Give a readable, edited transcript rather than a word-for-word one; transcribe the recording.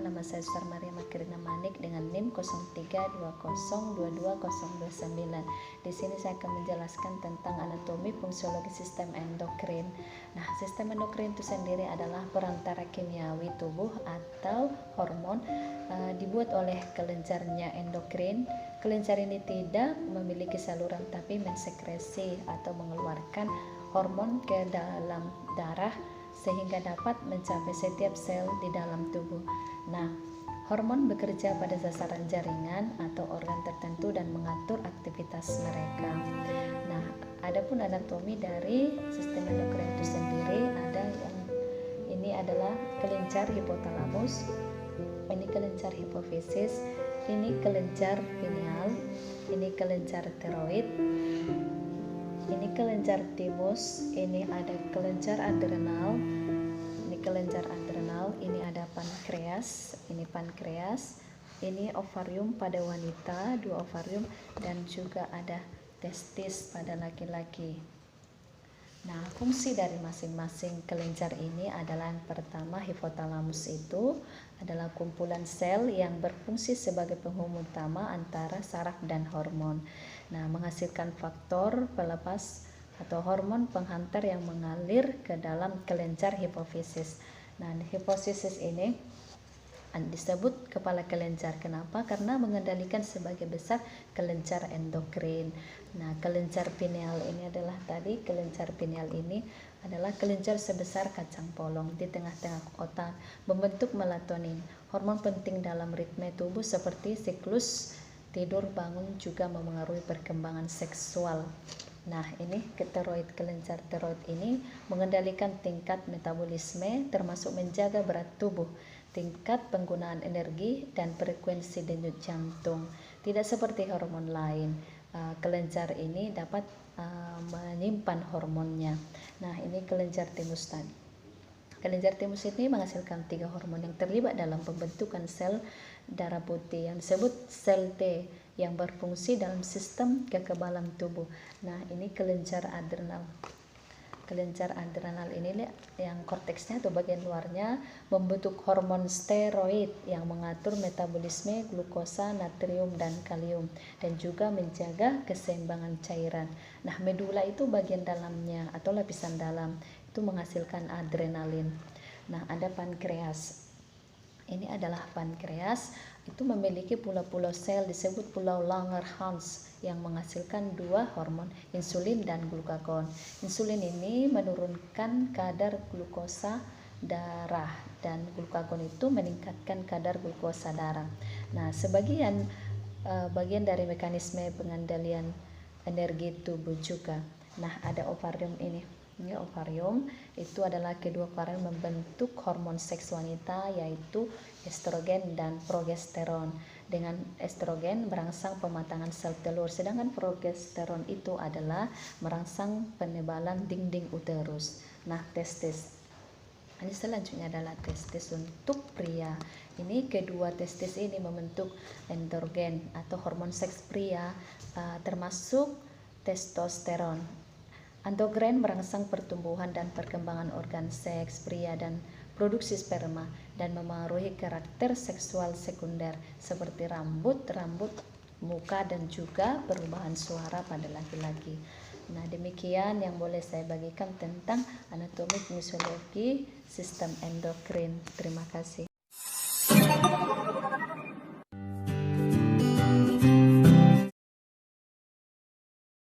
nama saya Suster Maria Makrina Manik dengan NIM 0320222029. Di sini saya akan menjelaskan tentang anatomi fungsiologi sistem endokrin. Nah, sistem endokrin itu sendiri adalah perantara kimiawi tubuh atau hormon dibuat oleh kelenjarnya endokrin. Kelenjar ini tidak memiliki saluran tapi mensekresi atau mengeluarkan hormon ke dalam darah sehingga dapat mencapai setiap sel di dalam tubuh. Nah, hormon bekerja pada sasaran jaringan atau organ tertentu dan mengatur aktivitas mereka. Nah, adapun anatomi dari sistem endokrin itu sendiri ada yang ini adalah kelenjar hipotalamus, ini kelenjar hipofisis, ini kelenjar pineal, ini kelenjar tiroid, ini kelenjar timus, ini ada kelenjar adrenal, ini kelenjar adrenal, ini ada pankreas, ini ovarium pada wanita, 2 ovarium, dan juga ada testis pada laki-laki. Nah, fungsi dari masing-masing kelenjar ini adalah yang pertama, hipotalamus itu adalah kumpulan sel yang berfungsi sebagai penghubung utama antara saraf dan hormon. Nah, menghasilkan faktor pelepas atau hormon penghantar yang mengalir ke dalam kelenjar hipofisis. Nah, hipofisis ini disebut kepala kelenjar. Kenapa? Karena mengendalikan sebagian besar kelenjar endokrin. Nah, kelenjar pineal ini adalah kelenjar pineal ini adalah kelenjar sebesar kacang polong di tengah-tengah otak, membentuk melatonin, hormon penting dalam ritme tubuh seperti siklus tidur bangun, juga memengaruhi perkembangan seksual. Nah, ini tiroid, kelenjar tiroid ini mengendalikan tingkat metabolisme termasuk menjaga berat tubuh, tingkat penggunaan energi, dan frekuensi denyut jantung. Tidak seperti hormon lain, kelenjar ini dapat menyimpan hormonnya. Nah, ini kelenjar timus tadi. Kelenjar timus ini menghasilkan 3 hormon yang terlibat dalam pembentukan sel darah putih yang disebut sel T yang berfungsi dalam sistem kekebalan tubuh. Nah, ini kelenjar adrenal. Kelenjar adrenal ini yang korteksnya atau bagian luarnya membentuk hormon steroid yang mengatur metabolisme glukosa, natrium, dan kalium, dan juga menjaga keseimbangan cairan. Nah, medula itu bagian dalamnya atau lapisan dalam itu menghasilkan adrenalin. Nah, ada pankreas. Ini adalah pankreas, itu memiliki pulau-pulau sel disebut pulau Langerhans yang menghasilkan 2 hormon, insulin dan glukagon. Insulin ini menurunkan kadar glukosa darah dan glukagon itu meningkatkan kadar glukosa darah. Nah, bagian dari mekanisme pengendalian energi tubuh juga. Nah, ada ovarium ini. Ini ovarium itu adalah kedua ovarium membentuk hormon seks wanita yaitu estrogen dan progesteron. Dengan estrogen merangsang pematangan sel telur, sedangkan progesteron itu adalah merangsang penebalan dinding uterus. Nah, testis. Ini selanjutnya adalah testis untuk pria. Ini kedua testis ini membentuk androgen atau hormon seks pria, termasuk testosteron. Androgen merangsang pertumbuhan dan perkembangan organ seks pria dan produksi sperma dan memengaruhi karakter seksual sekunder seperti rambut, muka, dan juga perubahan suara pada laki-laki. Nah, demikian yang boleh saya bagikan tentang anatomi fisiologi sistem endokrin. Terima kasih.